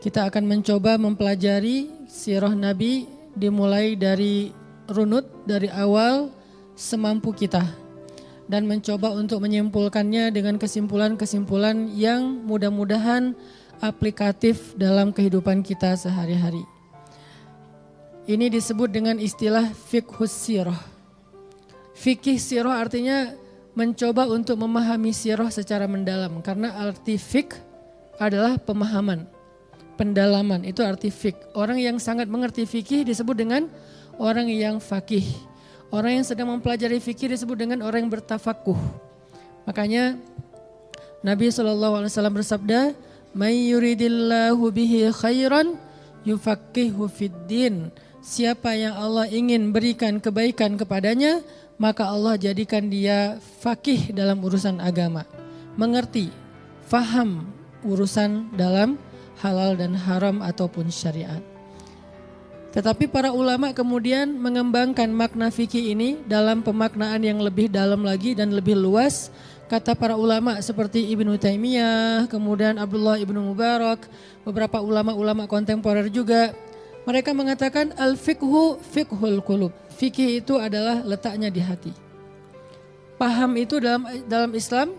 Kita akan mencoba mempelajari sirah Nabi dimulai dari runut, dari awal semampu kita. Dan mencoba untuk menyimpulkannya dengan kesimpulan-kesimpulan yang mudah-mudahan aplikatif dalam kehidupan kita sehari-hari. Ini disebut dengan istilah fiqhus sirah. Fikih sirah artinya mencoba untuk memahami sirah secara mendalam. Karena arti fiqh adalah pemahaman. Pendalaman itu arti fiqh. Orang yang sangat mengerti fikih disebut dengan orang yang faqih. Orang yang sedang mempelajari fikih disebut dengan orang yang bertafakuh. Makanya Nabi SAW bersabda, "May yuridillahu bihi khairan yufaqihu fiddin." Siapa yang Allah ingin berikan kebaikan kepadanya, maka Allah jadikan dia faqih dalam urusan agama. Mengerti, faham urusan dalam halal dan haram ataupun syariat. Tetapi para ulama kemudian mengembangkan makna fikih ini dalam pemaknaan yang lebih dalam lagi dan lebih luas. Kata para ulama seperti Ibnu Taimiyah, kemudian Abdullah Ibnu Mubarak, beberapa ulama-ulama kontemporer juga. Mereka mengatakan al-fiqhu fiqhul qulub. Fikih itu adalah letaknya di hati. Paham itu dalam Islam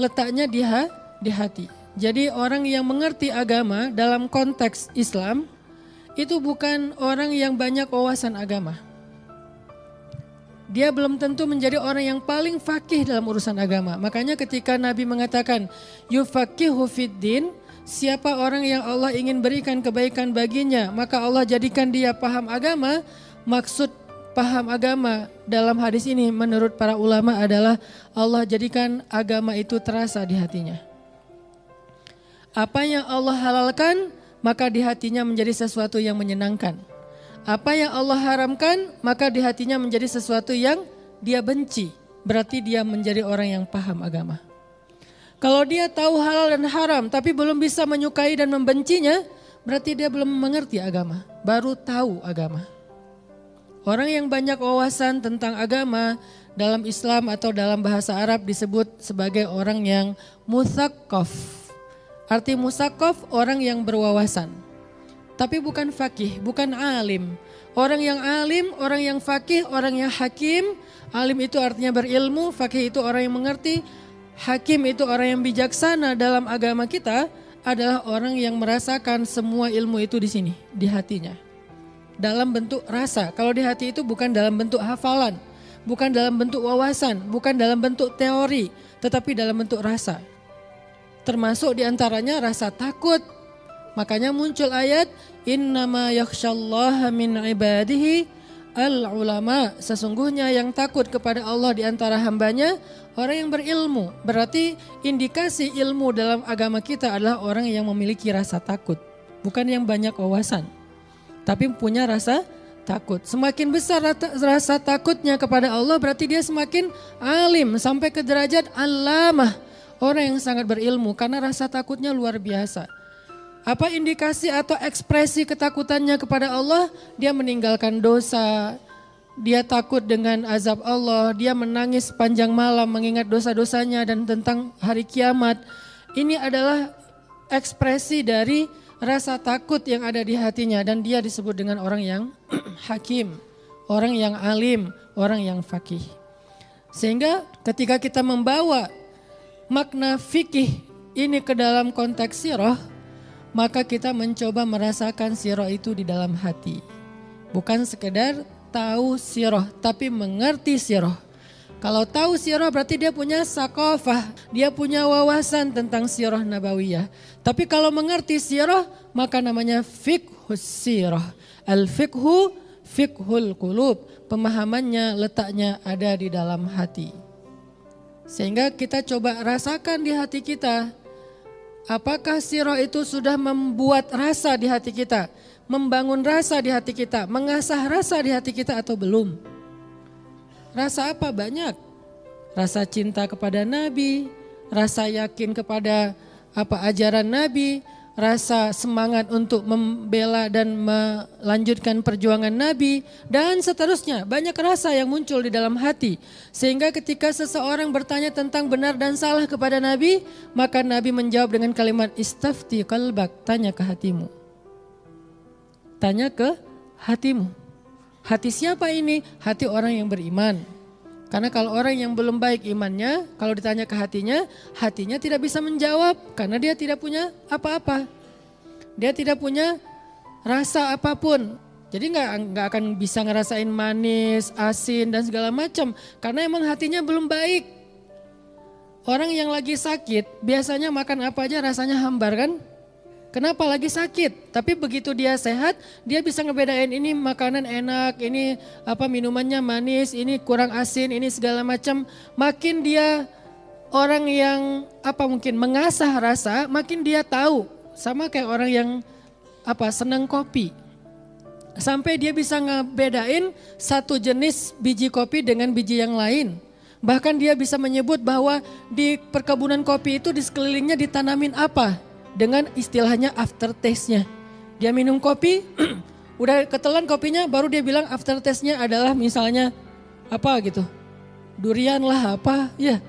letaknya di hati. Jadi orang yang mengerti agama dalam konteks Islam itu bukan orang yang banyak wawasan agama. Dia belum tentu menjadi orang yang paling faqih dalam urusan agama. Makanya ketika Nabi mengatakan yufaqihu fiddin, siapa orang yang Allah ingin berikan kebaikan baginya, maka Allah jadikan dia paham agama. Maksud paham agama dalam hadis ini menurut para ulama adalah Allah jadikan agama itu terasa di hatinya. Apa yang Allah halalkan, maka di hatinya menjadi sesuatu yang menyenangkan. Apa yang Allah haramkan, maka di hatinya menjadi sesuatu yang dia benci. Berarti dia menjadi orang yang paham agama. Kalau dia tahu halal dan haram, tapi belum bisa menyukai dan membencinya, berarti dia belum mengerti agama, baru tahu agama. Orang yang banyak wawasan tentang agama dalam Islam atau dalam bahasa Arab disebut sebagai orang yang mutsaqqaf. Arti musaqqaf orang yang berwawasan. Tapi bukan faqih, bukan alim. Orang yang alim, orang yang faqih, orang yang hakim. Alim itu artinya berilmu, faqih itu orang yang mengerti. Hakim itu orang yang bijaksana dalam agama kita adalah orang yang merasakan semua ilmu itu di sini, di hatinya. Dalam bentuk rasa. Kalau di hati itu bukan dalam bentuk hafalan, bukan dalam bentuk wawasan, bukan dalam bentuk teori, tetapi dalam bentuk rasa. Termasuk diantaranya rasa takut. Makanya muncul ayat innama yakhsyallaha min ibadihi al-ulama. Sesungguhnya yang takut kepada Allah di antara hambanya orang yang berilmu. Berarti indikasi ilmu dalam agama kita adalah orang yang memiliki rasa takut. Bukan yang banyak wawasan, tapi punya rasa takut. Semakin besar rasa takutnya kepada Allah berarti dia semakin alim sampai ke derajat allamah. Orang yang sangat berilmu karena rasa takutnya luar biasa. Apa indikasi atau ekspresi ketakutannya kepada Allah? Dia meninggalkan dosa, dia takut dengan azab Allah, dia menangis panjang malam mengingat dosa-dosanya dan tentang hari kiamat. Ini adalah ekspresi dari rasa takut yang ada di hatinya dan dia disebut dengan orang yang hakim, orang yang alim, orang yang faqih. Sehingga ketika kita membawa makna fikih ini ke dalam konteks sirah, maka kita mencoba merasakan sirah itu di dalam hati. Bukan sekedar tahu sirah, tapi mengerti sirah. Kalau tahu sirah berarti dia punya sakofah, dia punya wawasan tentang sirah nabawiyah. Tapi kalau mengerti sirah, maka namanya fiqhus sirah. Al-fiqhu fiqhul qulub. Pemahamannya, letaknya ada di dalam hati. Sehingga kita coba rasakan di hati kita, apakah sirah itu sudah membuat rasa di hati kita, membangun rasa di hati kita, mengasah rasa di hati kita atau belum? Rasa apa? Banyak. Rasa cinta kepada Nabi, rasa yakin kepada ajaran Nabi, rasa semangat untuk membela dan melanjutkan perjuangan Nabi, dan seterusnya. Banyak rasa yang muncul di dalam hati. Sehingga ketika seseorang bertanya tentang benar dan salah kepada Nabi, maka Nabi menjawab dengan kalimat istafti qalbak, tanya ke hatimu. Tanya ke hatimu. Hati siapa ini? Hati orang yang beriman. Karena kalau orang yang belum baik imannya, kalau ditanya ke hatinya, hatinya tidak bisa menjawab karena dia tidak punya apa-apa. Dia tidak punya rasa apapun. Jadi nggak akan bisa ngerasain manis, asin dan segala macam karena emang hatinya belum baik. Orang yang lagi sakit biasanya makan apa aja rasanya hambar kan? Kenapa lagi sakit? Tapi begitu dia sehat, dia bisa ngebedain ini makanan enak, ini minumannya manis, ini kurang asin, ini segala macam. Makin dia orang yang mungkin mengasah rasa, makin dia tahu. Sama kayak orang yang senang kopi. Sampai dia bisa ngebedain satu jenis biji kopi dengan biji yang lain. Bahkan dia bisa menyebut bahwa di perkebunan kopi itu di sekelilingnya ditanamin apa. Dengan istilahnya aftertaste-nya. Dia minum kopi, udah ketelan kopinya, baru dia bilang aftertaste-nya adalah misalnya durian lah ya.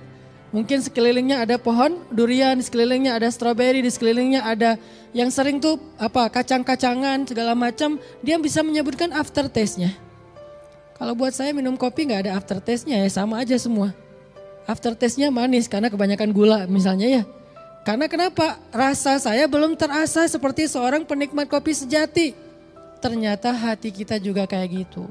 Mungkin sekelilingnya ada pohon durian, di sekelilingnya ada stroberi, di sekelilingnya ada yang sering tuh kacang-kacangan segala macam. Dia bisa menyebutkan aftertaste-nya. Kalau buat saya minum kopi nggak ada aftertaste-nya ya, sama aja semua. Aftertaste-nya manis karena kebanyakan gula misalnya ya. Karena kenapa? Rasa saya belum terasa seperti seorang penikmat kopi sejati. Ternyata hati kita juga kayak gitu.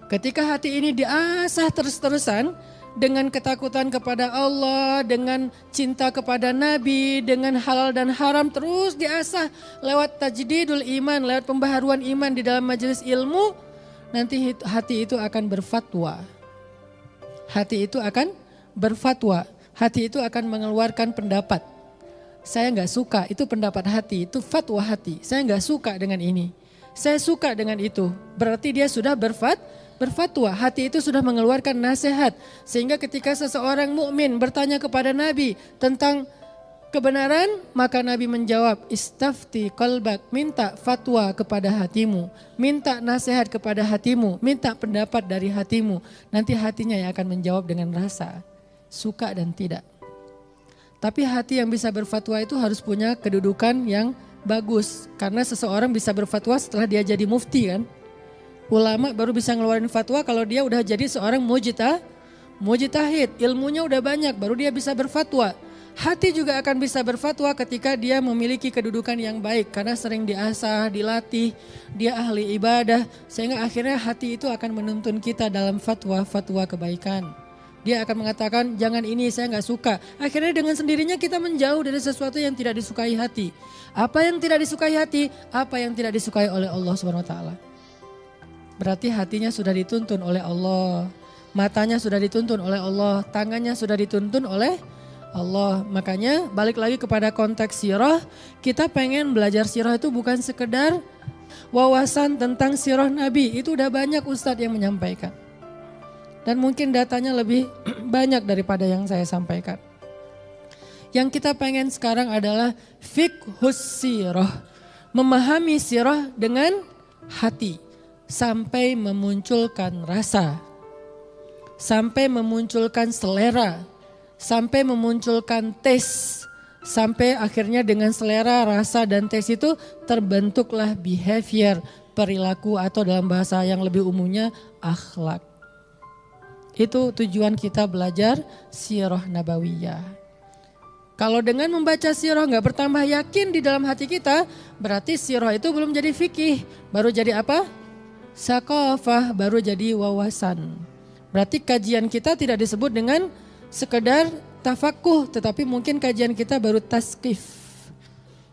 Ketika hati ini diasah terus-terusan dengan ketakutan kepada Allah, dengan cinta kepada Nabi, dengan halal dan haram terus diasah lewat tajdidul iman, lewat pembaharuan iman di dalam majelis ilmu, nanti hati itu akan berfatwa. Hati itu akan berfatwa. Hati itu akan mengeluarkan pendapat. Saya nggak suka, itu pendapat hati, itu fatwa hati. Saya nggak suka dengan ini. Saya suka dengan itu. Berarti dia sudah berfatwa. Hati itu sudah mengeluarkan nasihat. Sehingga ketika seseorang mukmin bertanya kepada Nabi tentang kebenaran, maka Nabi menjawab, istafti qalbak, minta fatwa kepada hatimu. Minta nasihat kepada hatimu. Minta pendapat dari hatimu. Nanti hatinya yang akan menjawab dengan rasa. Suka dan tidak. Tapi hati yang bisa berfatwa itu harus punya kedudukan yang bagus. Karena seseorang bisa berfatwa setelah dia jadi mufti kan. Ulama baru bisa ngeluarin fatwa kalau dia udah jadi seorang mujtahid. Ilmunya udah banyak baru dia bisa berfatwa. Hati juga akan bisa berfatwa ketika dia memiliki kedudukan yang baik. Karena sering diasah, dilatih, dia ahli ibadah. Sehingga akhirnya hati itu akan menuntun kita dalam fatwa-fatwa kebaikan. Dia akan mengatakan jangan ini, saya nggak suka. Akhirnya dengan sendirinya kita menjauh dari sesuatu yang tidak disukai hati. Apa yang tidak disukai hati? Apa yang tidak disukai oleh Allah SWT. Berarti hatinya sudah dituntun oleh Allah. Matanya sudah dituntun oleh Allah. Tangannya sudah dituntun oleh Allah. Makanya balik lagi kepada konteks sirah. Kita pengen belajar sirah itu bukan sekedar wawasan tentang sirah Nabi. Itu udah banyak ustadz yang menyampaikan. Dan mungkin datanya lebih banyak daripada yang saya sampaikan. Yang kita pengen sekarang adalah fiqhus sirah. Memahami sirah dengan hati. Sampai memunculkan rasa. Sampai memunculkan selera. Sampai memunculkan tes. Sampai akhirnya dengan selera, rasa dan tes itu terbentuklah behavior, perilaku atau dalam bahasa yang lebih umumnya akhlak. Itu tujuan kita belajar sirah nabawiyah. Kalau dengan membaca sirah nggak bertambah yakin di dalam hati kita, berarti sirah itu belum jadi fikih. Baru jadi apa? Sakafah, baru jadi wawasan. Berarti kajian kita tidak disebut dengan sekedar tafakuh, tetapi mungkin kajian kita baru taskif.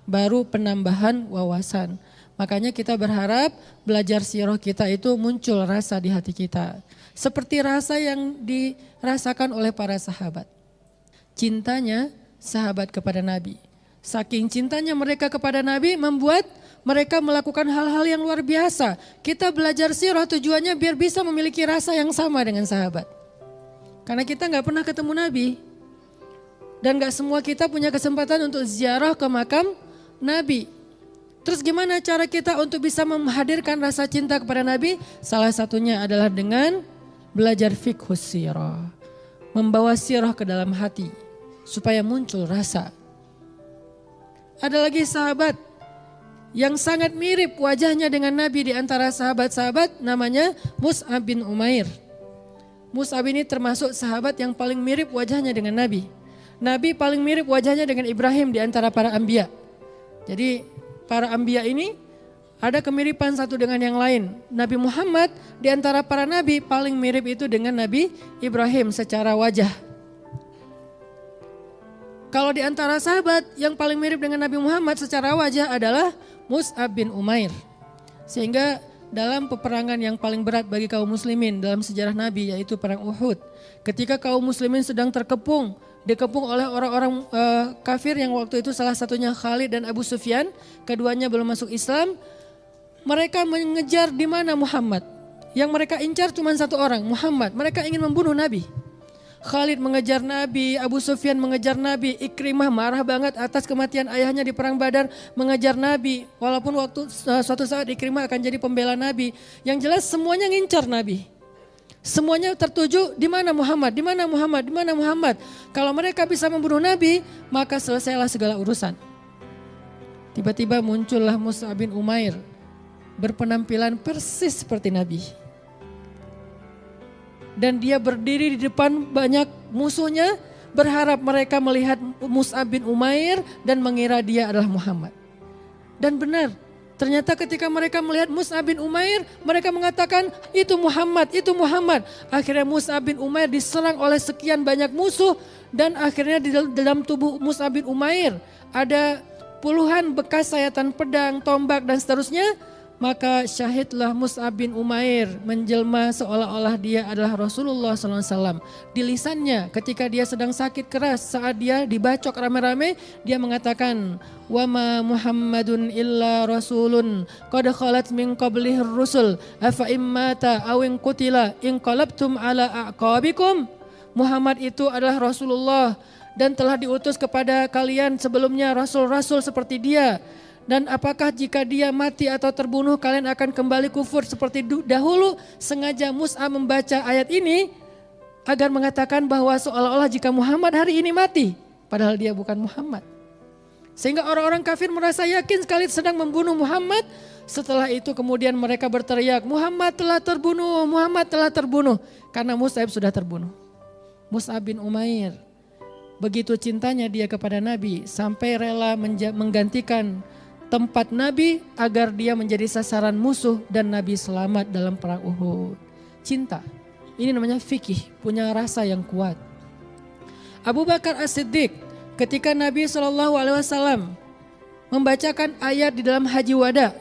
Baru penambahan wawasan. Makanya kita berharap belajar sirah kita itu muncul rasa di hati kita. Seperti rasa yang dirasakan oleh para sahabat. Cintanya sahabat kepada Nabi. Saking cintanya mereka kepada Nabi membuat mereka melakukan hal-hal yang luar biasa. Kita belajar sirah tujuannya biar bisa memiliki rasa yang sama dengan sahabat. Karena kita gak pernah ketemu Nabi. Dan gak semua kita punya kesempatan untuk ziarah ke makam Nabi. Terus gimana cara kita untuk bisa menghadirkan rasa cinta kepada Nabi? Salah satunya adalah dengan belajar fiqhus sirah. Membawa sirah ke dalam hati supaya muncul rasa. Ada lagi sahabat yang sangat mirip wajahnya dengan Nabi di antara sahabat-sahabat, namanya Mus'ab bin Umair. Mus'ab ini termasuk sahabat yang paling mirip wajahnya dengan Nabi. Nabi paling mirip wajahnya dengan Ibrahim di antara para anbiya. Jadi para anbiya ini ada kemiripan satu dengan yang lain. Nabi Muhammad di antara para nabi paling mirip itu dengan Nabi Ibrahim secara wajah. Kalau di antara sahabat yang paling mirip dengan Nabi Muhammad secara wajah adalah Mus'ab bin Umair. Sehingga dalam peperangan yang paling berat bagi kaum muslimin dalam sejarah Nabi, yaitu perang Uhud. Ketika kaum muslimin sedang dikepung oleh orang-orang kafir yang waktu itu salah satunya Khalid dan Abu Sufyan, keduanya belum masuk Islam. Mereka mengejar di mana Muhammad. Yang mereka incar cuma satu orang, Muhammad. Mereka ingin membunuh Nabi. Khalid mengejar Nabi, Abu Sufyan mengejar Nabi, Ikrimah marah banget atas kematian ayahnya di perang Badar, mengejar Nabi. Walaupun suatu saat Ikrimah akan jadi pembela Nabi. Yang jelas semuanya ngincar Nabi. Semuanya tertuju di mana Muhammad, di mana Muhammad, di mana Muhammad. Kalau mereka bisa membunuh Nabi, maka selesailah segala urusan. Tiba-tiba muncullah Mus'ab bin Umair, berpenampilan persis seperti Nabi. Dan dia berdiri di depan banyak musuhnya, berharap mereka melihat Mus'ab bin Umair dan mengira dia adalah Muhammad. Dan benar, ternyata ketika mereka melihat Mus'ab bin Umair, mereka mengatakan itu Muhammad, itu Muhammad. Akhirnya Mus'ab bin Umair diserang oleh sekian banyak musuh dan akhirnya di dalam tubuh Mus'ab bin Umair ada puluhan bekas sayatan pedang, tombak dan seterusnya. Maka syahidlah Mus'ab bin Umair menjelma seolah-olah dia adalah Rasulullah SAW. Di lisannya ketika dia sedang sakit keras saat dia dibacok rame-rame, dia mengatakan, "Wa ma Muhammadun illa rasulun qad khalat min qablihir rusul afa immata aw in qutila in qalabtum ala aqabikum." Muhammad itu adalah Rasulullah dan telah diutus kepada kalian sebelumnya rasul-rasul seperti dia. Dan apakah jika dia mati atau terbunuh kalian akan kembali kufur seperti dahulu? Sengaja Mus'ab membaca ayat ini agar mengatakan bahwa seolah-olah jika Muhammad hari ini mati, padahal dia bukan Muhammad. Sehingga orang-orang kafir merasa yakin sekali sedang membunuh Muhammad. Setelah itu kemudian mereka berteriak, Muhammad telah terbunuh, Muhammad telah terbunuh. Karena Mus'ab sudah terbunuh. Mus'ab bin Umair, begitu cintanya dia kepada Nabi sampai rela menggantikan tempat Nabi agar dia menjadi sasaran musuh dan Nabi selamat dalam perang Uhud. Cinta, ini namanya fikih, punya rasa yang kuat. Abu Bakar As-Siddiq ketika Nabi SAW membacakan ayat di dalam Haji Wada,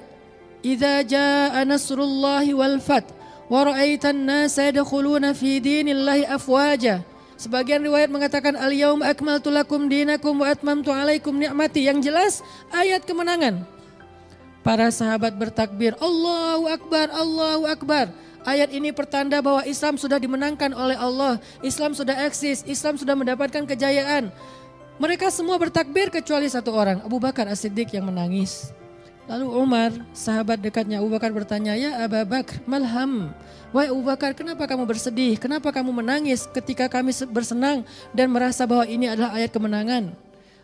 "Idza jaa nasrullahi wal fath wa ra'aitan nasa yadkhuluna fi dinillahi afwaja." Sebagian riwayat mengatakan al-yaum akmaltu lakum dinakum wa atmamtu alaikum ni'mati. Yang jelas ayat kemenangan. Para sahabat bertakbir, Allahu Akbar, Allahu Akbar. Ayat ini pertanda bahwa Islam sudah dimenangkan oleh Allah. Islam sudah eksis, Islam sudah mendapatkan kejayaan. Mereka semua bertakbir kecuali satu orang, Abu Bakar As-Siddiq yang menangis. Lalu Umar, sahabat dekatnya Abu Bakar bertanya, "Ya Abu Bakar, malham?" Wahai Abu Bakar, kenapa kamu bersedih? Kenapa kamu menangis ketika kami bersenang dan merasa bahwa ini adalah ayat kemenangan?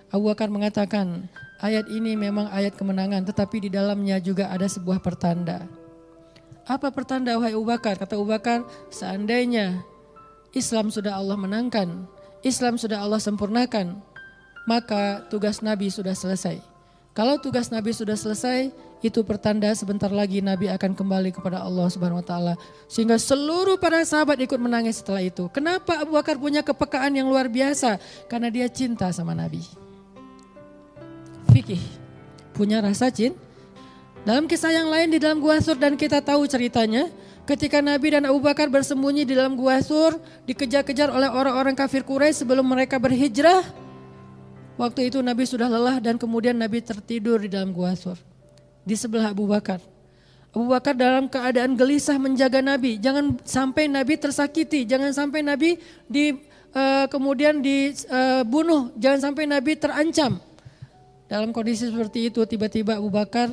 Abu Bakar mengatakan, ayat ini memang ayat kemenangan, tetapi di dalamnya juga ada sebuah pertanda. Apa pertanda wahai Abu Bakar? Kata Abu Bakar, seandainya Islam sudah Allah menangkan, Islam sudah Allah sempurnakan, maka tugas Nabi sudah selesai. Kalau tugas Nabi sudah selesai, itu pertanda sebentar lagi Nabi akan kembali kepada Allah Subhanahu wa taala. Sehingga seluruh para sahabat ikut menangis setelah itu. Kenapa Abu Bakar punya kepekaan yang luar biasa? Karena dia cinta sama Nabi. Fikih, punya rasa cinta. Dalam kisah yang lain di dalam Gua Sur, dan kita tahu ceritanya, ketika Nabi dan Abu Bakar bersembunyi di dalam Gua Sur, dikejar-kejar oleh orang-orang kafir Quraisy sebelum mereka berhijrah. Waktu itu Nabi sudah lelah dan kemudian Nabi tertidur di dalam Gua Sur. Di sebelah Abu Bakar. Abu Bakar dalam keadaan gelisah menjaga Nabi. Jangan sampai Nabi tersakiti, jangan sampai Nabi kemudian dibunuh, jangan sampai Nabi terancam. Dalam kondisi seperti itu tiba-tiba Abu Bakar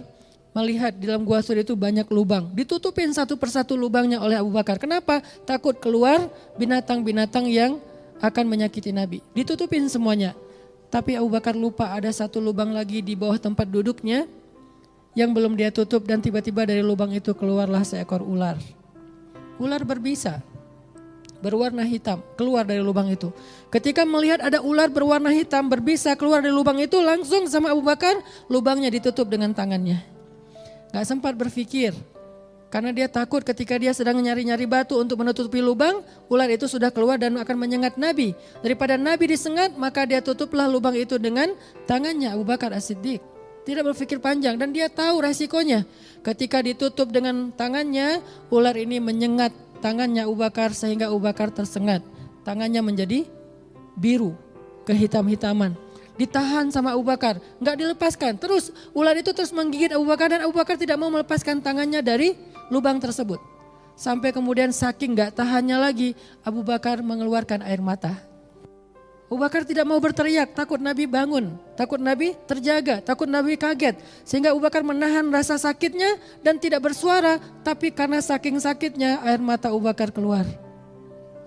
melihat di dalam gua Sur itu banyak lubang. Ditutupin satu persatu lubangnya oleh Abu Bakar. Kenapa? Takut keluar binatang-binatang yang akan menyakiti Nabi. Ditutupin semuanya. Tapi Abu Bakar lupa ada satu lubang lagi di bawah tempat duduknya yang belum dia tutup, dan tiba-tiba dari lubang itu keluarlah seekor ular. Ular berbisa, berwarna hitam, keluar dari lubang itu. Ketika melihat ada ular berwarna hitam berbisa keluar dari lubang itu, langsung sama Abu Bakar lubangnya ditutup dengan tangannya. Gak sempat berpikir, karena dia takut ketika dia sedang nyari-nyari batu untuk menutupi lubang, ular itu sudah keluar dan akan menyengat Nabi. Daripada Nabi disengat, maka dia tutuplah lubang itu dengan tangannya. Abu Bakar As-Siddiq tidak berpikir panjang dan dia tahu resikonya. Ketika ditutup dengan tangannya, ular ini menyengat tangannya Abu Bakar sehingga Abu Bakar tersengat. Tangannya menjadi biru, kehitam-hitaman. Ditahan sama Abu Bakar, nggak dilepaskan. Terus ular itu terus menggigit Abu Bakar dan Abu Bakar tidak mau melepaskan tangannya dari lubang tersebut. Sampai kemudian saking nggak tahannya lagi, Abu Bakar mengeluarkan air mata. Abu Bakar tidak mau berteriak, takut Nabi bangun, takut Nabi terjaga, takut Nabi kaget. Sehingga Abu Bakar menahan rasa sakitnya dan tidak bersuara, tapi karena saking sakitnya air mata Abu Bakar keluar.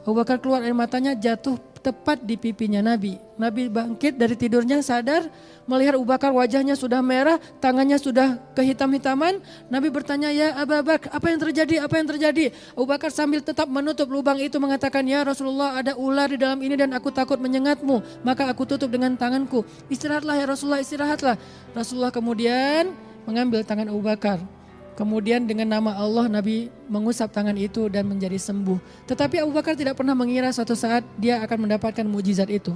Abu Bakar keluar air matanya jatuh tepat di pipinya Nabi. Nabi bangkit dari tidurnya sadar, melihat Abu Bakar wajahnya sudah merah, tangannya sudah kehitam-hitaman. Nabi bertanya, ya Abu Bakar, apa yang terjadi? Apa yang terjadi? Abu Bakar sambil tetap menutup lubang itu mengatakan, ya Rasulullah, ada ular di dalam ini dan aku takut menyengatmu, maka aku tutup dengan tanganku. Istirahatlah ya Rasulullah, istirahatlah. Rasulullah kemudian mengambil tangan Abu Bakar. Kemudian dengan nama Allah Nabi mengusap tangan itu dan menjadi sembuh. Tetapi Abu Bakar tidak pernah mengira suatu saat dia akan mendapatkan mujizat itu.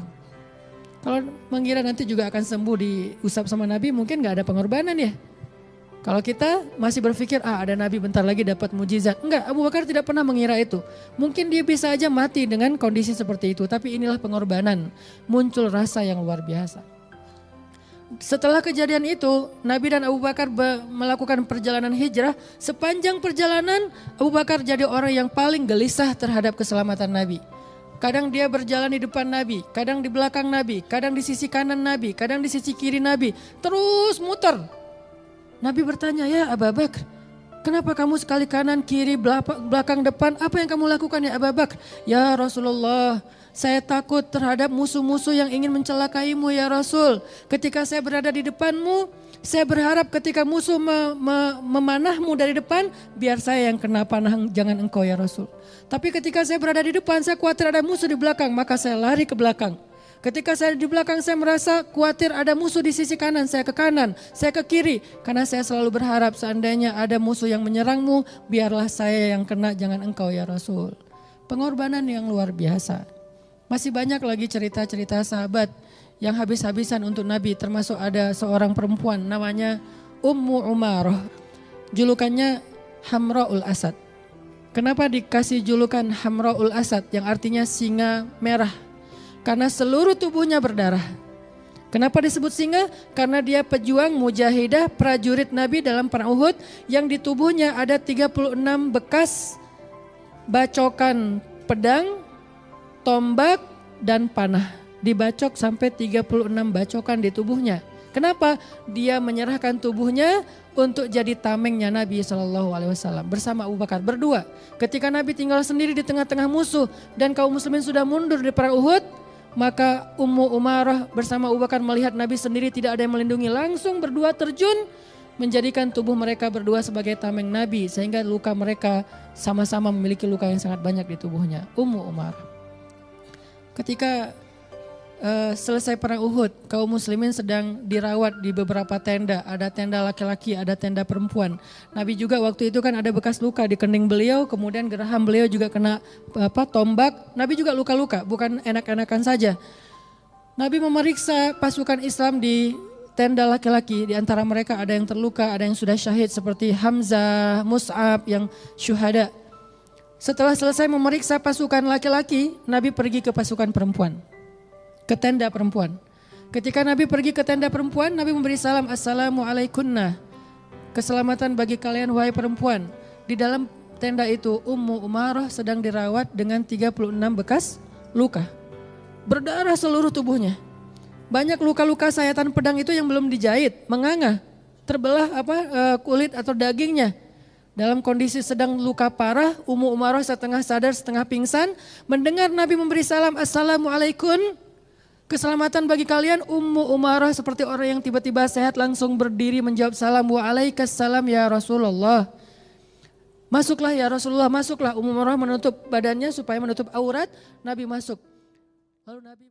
Kalau mengira nanti juga akan sembuh diusap sama Nabi, mungkin gak ada pengorbanan ya. Kalau kita masih berpikir ada Nabi bentar lagi dapat mujizat. Enggak, Abu Bakar tidak pernah mengira itu. Mungkin dia bisa aja mati dengan kondisi seperti itu. Tapi inilah pengorbanan, muncul rasa yang luar biasa. Setelah kejadian itu, Nabi dan Abu Bakar melakukan perjalanan hijrah. Sepanjang perjalanan, Abu Bakar jadi orang yang paling gelisah terhadap keselamatan Nabi. Kadang dia berjalan di depan Nabi, kadang di belakang Nabi, kadang di sisi kanan Nabi, kadang di sisi kiri Nabi. Terus muter. Nabi bertanya, ya Abu Bakar, kenapa kamu sekali kanan, kiri, belakang, depan? Apa yang kamu lakukan ya Abu Bakar? Ya Rasulullah, saya takut terhadap musuh-musuh yang ingin mencelakaimu ya Rasul. Ketika saya berada di depanmu, saya berharap ketika musuh memanahmu dari depan, biar saya yang kena panah, jangan engkau ya Rasul. Tapi ketika saya berada di depan, saya khawatir ada musuh di belakang, maka saya lari ke belakang. Ketika saya di belakang, saya merasa khawatir ada musuh di sisi kanan, saya ke kanan, saya ke kiri. Karena saya selalu berharap seandainya ada musuh yang menyerangmu, biarlah saya yang kena, jangan engkau ya Rasul. Pengorbanan yang luar biasa. Masih banyak lagi cerita-cerita sahabat yang habis-habisan untuk Nabi, termasuk ada seorang perempuan namanya Ummu Umarah. Julukannya Hamra'ul Asad. Kenapa dikasih julukan Hamra'ul Asad yang artinya singa merah? Karena seluruh tubuhnya berdarah. Kenapa disebut singa? Karena dia pejuang mujahidah prajurit Nabi dalam perang Uhud yang di tubuhnya ada 36 bekas bacokan pedang, tombak dan panah. Dibacok sampai 36 bacokan di tubuhnya. Kenapa? Dia menyerahkan tubuhnya untuk jadi tamengnya Nabi SAW bersama Abu Bakar berdua. Ketika Nabi tinggal sendiri di tengah-tengah musuh dan kaum muslimin sudah mundur di perang Uhud, maka Ummu Umarah bersama Abu Bakar melihat Nabi sendiri tidak ada yang melindungi, langsung berdua terjun menjadikan tubuh mereka berdua sebagai tameng Nabi sehingga luka mereka sama-sama memiliki luka yang sangat banyak di tubuhnya. Ummu Umarah. Ketika selesai perang Uhud, kaum muslimin sedang dirawat di beberapa tenda. Ada tenda laki-laki, ada tenda perempuan. Nabi juga waktu itu kan ada bekas luka di kening beliau, kemudian geraham beliau juga kena tombak. Nabi juga luka-luka, bukan enak-enakan saja. Nabi memeriksa pasukan Islam di tenda laki-laki. Di antara mereka ada yang terluka, ada yang sudah syahid seperti Hamzah, Mus'ab yang syuhada. Setelah selesai memeriksa pasukan laki-laki, Nabi pergi ke pasukan perempuan. Ke tenda perempuan. Ketika Nabi pergi ke tenda perempuan, Nabi memberi salam, Assalamualaikunna. Keselamatan bagi kalian wahai perempuan. Di dalam tenda itu Ummu Umarah sedang dirawat dengan 36 bekas luka. Berdarah seluruh tubuhnya. banyak luka-luka sayatan pedang itu yang belum dijahit, menganga, terbelah kulit atau dagingnya. Dalam kondisi sedang luka parah, Ummu Umarah setengah sadar setengah pingsan, mendengar Nabi memberi salam, Assalamualaikum, keselamatan bagi kalian. Ummu Umarah seperti orang yang tiba-tiba sehat langsung berdiri menjawab salam, Waalaikumsalam ya Rasulullah. Masuklah ya Rasulullah, masuklah. Ummu Umarah menutup badannya supaya menutup aurat, Nabi masuk. Lalu Nabi